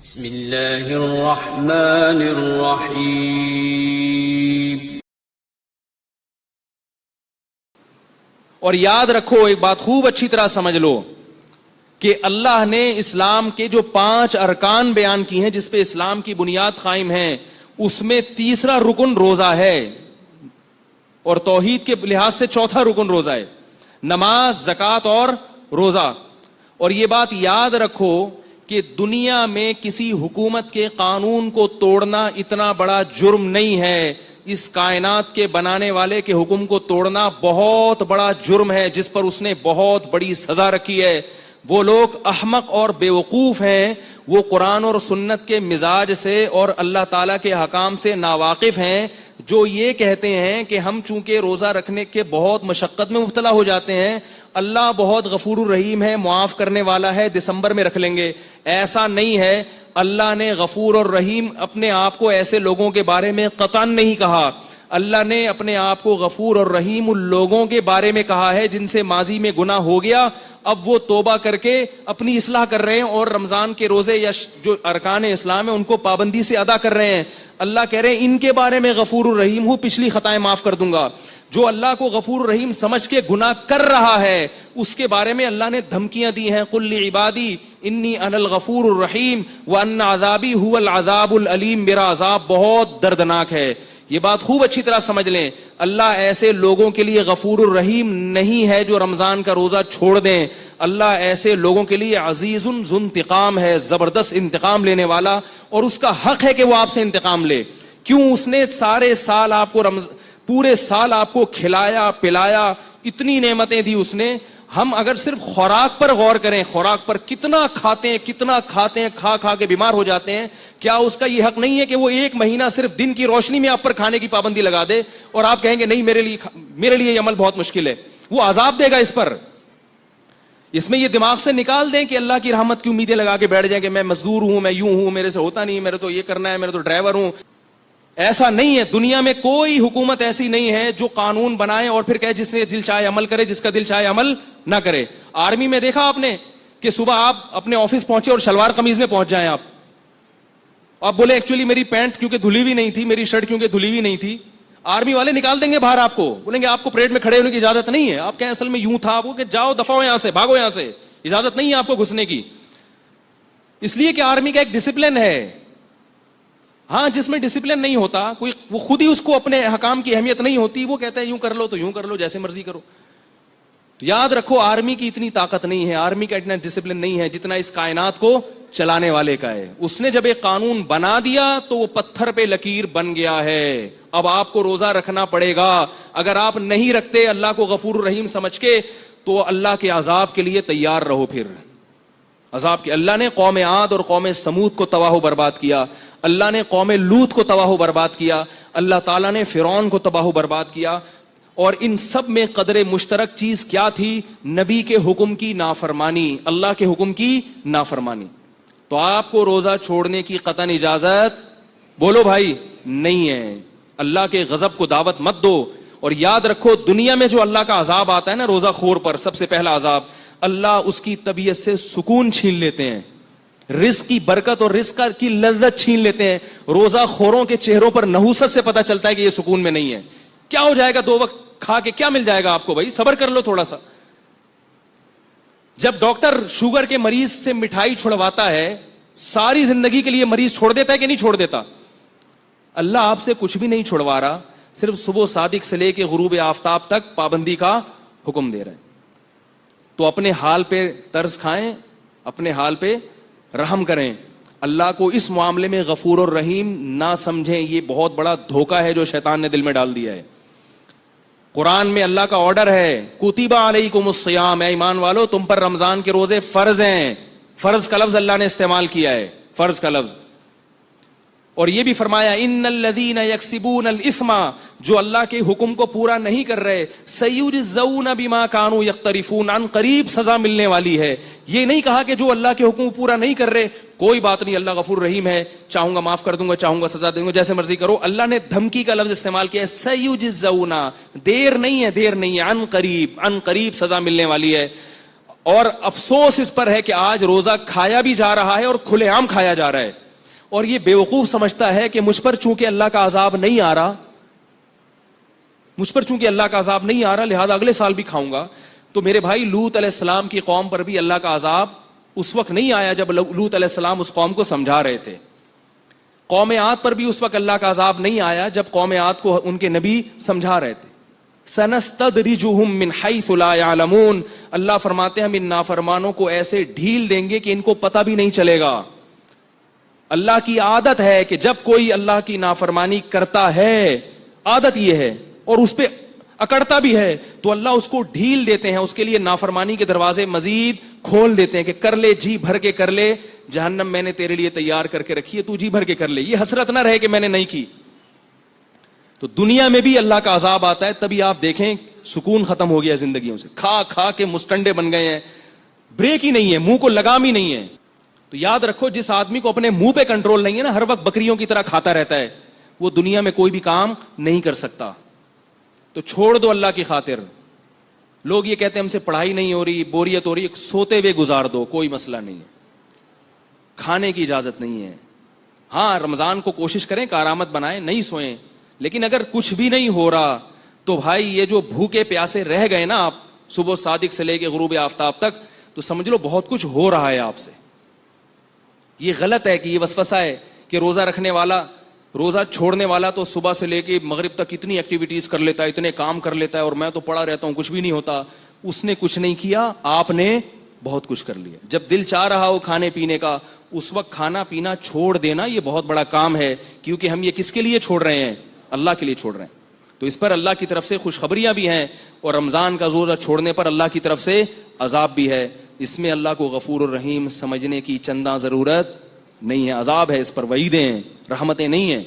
بسم اللہ الرحمن الرحیم۔ اور یاد رکھو، ایک بات خوب اچھی طرح سمجھ لو کہ اللہ نے اسلام کے جو 5 ارکان بیان کی ہیں جس پہ اسلام کی بنیاد قائم ہے، اس میں تیسرا رکن روزہ ہے، اور توحید کے لحاظ سے چوتھا رکن روزہ ہے، نماز، زکوٰۃ اور روزہ۔ اور یہ بات یاد رکھو کہ دنیا میں کسی حکومت کے قانون کو توڑنا اتنا بڑا جرم نہیں ہے، اس کائنات کے بنانے والے کے حکم کو توڑنا بہت بڑا جرم ہے، جس پر اس نے بہت بڑی سزا رکھی ہے۔ وہ لوگ احمق اور بیوقوف ہیں، وہ قرآن اور سنت کے مزاج سے اور اللہ تعالیٰ کے حکام سے ناواقف ہیں، جو یہ کہتے ہیں کہ ہم چونکہ روزہ رکھنے کے بہت مشقت میں مبتلا ہو جاتے ہیں، اللہ بہت غفور الرحیم ہے، معاف کرنے والا ہے، دسمبر میں رکھ لیں گے۔ ایسا نہیں ہے، اللہ نے غفور اور رحیم اپنے آپ کو ایسے لوگوں کے بارے میں قطعاً نہیں کہا۔ اللہ نے اپنے آپ کو غفور اور رحیم ان لوگوں کے بارے میں کہا ہے جن سے ماضی میں گناہ ہو گیا، اب وہ توبہ کر کے اپنی اصلاح کر رہے ہیں اور رمضان کے روزے یا جو ارکان اسلام ہیں ان کو پابندی سے ادا کر رہے ہیں۔ اللہ کہہ رہے ہیں ان کے بارے میں غفور الرحیم ہوں، پچھلی خطائیں معاف کر دوں گا۔ جو اللہ کو غفور الرحیم سمجھ کے گناہ کر رہا ہے اس کے بارے میں اللہ نے دھمکیاں دی ہیں، قل لعبادی انی انا الغفور الرحیم وان عذابی هو العذاب العلیم، میرا عذاب بہت دردناک ہے۔ یہ بات خوب اچھی طرح سمجھ لیں، اللہ ایسے لوگوں کے لیے غفور الرحیم نہیں ہے جو رمضان کا روزہ چھوڑ دیں، اللہ ایسے لوگوں کے لیے عزیز ذو انتقام ہے، زبردست انتقام لینے والا، اور اس کا حق ہے کہ وہ آپ سے انتقام لے۔ کیوں؟ اس نے سارے سال آپ کو پورے سال آپ کو کھلایا پلایا، اتنی نعمتیں دی اس نے۔ ہم اگر صرف خوراک پر غور کریں، خوراک پر کتنا کھاتے ہیں، کھا کھا کے بیمار ہو جاتے ہیں، کیا اس کا یہ حق نہیں ہے کہ وہ 1 مہینہ صرف دن کی روشنی میں آپ پر کھانے کی پابندی لگا دے، اور آپ کہیں گے نہیں میرے لیے یہ عمل بہت مشکل ہے؟ وہ عذاب دے گا اس پر۔ اس میں یہ دماغ سے نکال دیں کہ اللہ کی رحمت کی امیدیں لگا کے بیٹھ جائیں کہ میں مزدور ہوں، میں یوں ہوں، میرے سے ہوتا نہیں، میرے تو یہ کرنا ہے، میرے تو ڈرائیور ہوں۔ ایسا نہیں ہے، دنیا میں کوئی حکومت ایسی نہیں ہے جو قانون بنائے اور پھر کہے جس سے دل چاہے عمل کرے، جس کا دل چاہے عمل نہ کرے۔ آرمی میں دیکھا آپ نے کہ صبح آپ اپنے آفس پہنچے اور شلوار قمیض میں پہنچ جائیں، آپ بولے ایکچولی میری پینٹ کیونکہ دھلی ہوئی نہیں تھی، میری شرٹ کیونکہ دھلی ہوئی نہیں تھی، آرمی والے نکال دیں گے باہر، آپ کو بولیں گے آپ کو پریڈ میں کھڑے ہونے کی اجازت نہیں ہے۔ آپ کہیں اصل میں یوں تھا، وہ کہ جاؤ دفعہ ہو یہاں سے، بھاگو یہاں سے، اجازت نہیں ہے آپ کو گھسنے کی، اس لیے کہ آرمی کا ایک ڈسپلن ہے۔ ہاں، جس میں ڈسپلن نہیں ہوتا، کوئی وہ خود ہی اس کو اپنے حکام کی اہمیت نہیں ہوتی، وہ کہتا ہے یوں کر لو تو یوں کر لو، جیسے مرضی کرو۔ تو یاد رکھو آرمی کی اتنی طاقت نہیں ہے، آرمی کا اتنا ڈسپلن نہیں ہے جتنا اس کائنات کو چلانے والے کا ہے۔ اس نے جب ایک قانون بنا دیا تو وہ پتھر پہ لکیر بن گیا ہے۔ اب آپ کو روزہ رکھنا پڑے گا، اگر آپ نہیں رکھتے اللہ کو غفور الرحیم سمجھ کے تو اللہ کے عذاب کے لیے تیار رہو۔ پھر عذاب کے اللہ نے قوم عاد اور قوم سمود کو تباہ و برباد کیا، اللہ نے قوم لوط کو تباہ و برباد کیا، اللہ تعالیٰ نے فرعون کو تباہ و برباد کیا، اور ان سب میں قدر مشترک چیز کیا تھی؟ نبی کے حکم کی نافرمانی، اللہ کے حکم کی نافرمانی۔ تو آپ کو روزہ چھوڑنے کی قطعاً اجازت، بولو بھائی، نہیں ہے۔ اللہ کے غضب کو دعوت مت دو، اور یاد رکھو دنیا میں جو اللہ کا عذاب آتا ہے نا روزہ خور پر، سب سے پہلا عذاب، اللہ اس کی طبیعت سے سکون چھین لیتے ہیں، رزق کی برکت اور رزق کی لذت چھین لیتے ہیں۔ روزہ خوروں کے چہروں پر نحوست سے پتہ چلتا ہے کہ یہ سکون میں نہیں ہے۔ کیا ہو جائے گا 2 وقت کھا کے، کیا مل جائے گا آپ کو؟ بھائی صبر کر لو تھوڑا سا۔ جب ڈاکٹر شوگر کے مریض سے مٹھائی چھڑواتا ہے، ساری زندگی کے لیے مریض چھوڑ دیتا ہے کہ نہیں چھوڑ دیتا؟ اللہ آپ سے کچھ بھی نہیں چھڑوا رہا، صرف صبح صادق سے لے کے غروب آفتاب تک پابندی کا حکم دے رہا ہے۔ تو اپنے حال پہ ترس کھائیں، اپنے حال پہ رحم کریں، اللہ کو اس معاملے میں غفور اور رحیم نہ سمجھیں۔ یہ بہت بڑا دھوکہ ہے جو شیطان نے دل میں ڈال دیا ہے۔ قرآن میں اللہ کا آرڈر ہے، کتب علیکم الصیام، اے ایمان والو تم پر رمضان کے روزے فرض ہیں۔ فرض کا لفظ اللہ نے استعمال کیا ہے، فرض کا لفظ۔ اور یہ بھی فرمایا ان الذین یکسبون الاثم، جو اللہ کے حکم کو پورا نہیں کر رہے، سیجزون بما کانوا یقترفون، عن قریب سزا ملنے والی ہے۔ یہ نہیں کہا کہ جو اللہ کے حکم کو پورا نہیں کر رہے کوئی بات نہیں، اللہ غفور رحیم ہے، چاہوں گا معاف کر دوں گا، چاہوں گا سزا دوں گا، جیسے مرضی کرو۔ اللہ نے دھمکی کا لفظ استعمال کیا ہے، سیجزون، دیر نہیں ہے، دیر نہیں ہے، عن قریب سزا ملنے والی ہے۔ اور افسوس اس پر ہے کہ آج روزہ کھایا بھی جا رہا ہے اور کھلے عام کھایا جا رہا ہے، اور یہ بیوقوف سمجھتا ہے کہ مجھ پر چونکہ اللہ کا عذاب نہیں آ رہا، لہذا اگلے سال بھی کھاؤں گا. تو میرے بھائی، لوط علیہ السلام کی قوم پر بھی اللہ کا عذاب اس وقت نہیں آیا جب لوط علیہ السلام اس قوم کو سمجھا رہے تھے. قوم عاد پر بھی اس وقت اللہ کا عذاب نہیں آیا جب قوم عاد کو ان کے نبی سمجھا رہے تھے. سنستدرجہم من حیث لا یعلمون، اللہ فرماتے ہیں ہم ان نافرمانوں کو ایسے ڈھیل دیں گے کہ ان کو پتہ بھی نہیں چلے گا. اللہ کی عادت ہے کہ جب کوئی اللہ کی نافرمانی کرتا ہے، عادت یہ ہے، اور اس پہ اکڑتا بھی ہے، تو اللہ اس کو ڈھیل دیتے ہیں، اس کے لیے نافرمانی کے دروازے مزید کھول دیتے ہیں کہ کر لے، جی بھر کے کر لے، جہنم میں نے تیرے لیے تیار کر کے رکھی ہے، تو جی بھر کے کر لے، یہ حسرت نہ رہے کہ میں نے نہیں کی. تو دنیا میں بھی اللہ کا عذاب آتا ہے، تبھی آپ دیکھیں سکون ختم ہو گیا زندگیوں سے، کھا کھا کے مستنڈے بن گئے ہیں، بریک ہی نہیں ہے، منہ کو لگام ہی نہیں ہے. تو یاد رکھو، جس آدمی کو اپنے منہ پہ کنٹرول نہیں ہے نا، ہر وقت بکریوں کی طرح کھاتا رہتا ہے، وہ دنیا میں کوئی بھی کام نہیں کر سکتا. تو چھوڑ دو اللہ کی خاطر. لوگ یہ کہتے ہیں ہم سے پڑھائی نہیں ہو رہی، بوریت ہو رہی، سوتے ہوئے گزار دو، کوئی مسئلہ نہیں ہے، کھانے کی اجازت نہیں ہے. ہاں، رمضان کو کوشش کریں کارآمد بنائیں، نہیں سوئیں، لیکن اگر کچھ بھی نہیں ہو رہا تو بھائی یہ جو بھوکے پیاسے رہ گئے نا آپ صبح صادق سے لے کے غروب آفتاب تک، تو سمجھ لو بہت کچھ ہو رہا ہے آپ سے. یہ غلط ہے کہ یہ وسوسہ ہے کہ روزہ رکھنے والا، روزہ چھوڑنے والا تو صبح سے لے کے مغرب تک اتنی ایکٹیویٹیز کر لیتا ہے، اتنے کام کر لیتا ہے، اور میں تو پڑا رہتا ہوں، کچھ بھی نہیں ہوتا. اس نے کچھ نہیں کیا، آپ نے بہت کچھ کر لیا. جب دل چاہ رہا ہو کھانے پینے کا، اس وقت کھانا پینا چھوڑ دینا یہ بہت بڑا کام ہے، کیونکہ ہم یہ کس کے لیے چھوڑ رہے ہیں؟ اللہ کے لیے چھوڑ رہے ہیں. تو اس پر اللہ کی طرف سے خوشخبریاں بھی ہیں، اور رمضان کا روزہ چھوڑنے پر اللہ کی طرف سے عذاب بھی ہے. اس میں اللہ کو غفور الرحیم سمجھنے کی چنداں ضرورت نہیں ہے. عذاب ہے، اس پر وعیدیں ہیں، رحمتیں نہیں ہیں.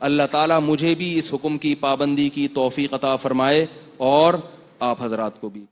اللہ تعالیٰ مجھے بھی اس حکم کی پابندی کی توفیق عطا فرمائے، اور آپ حضرات کو بھی.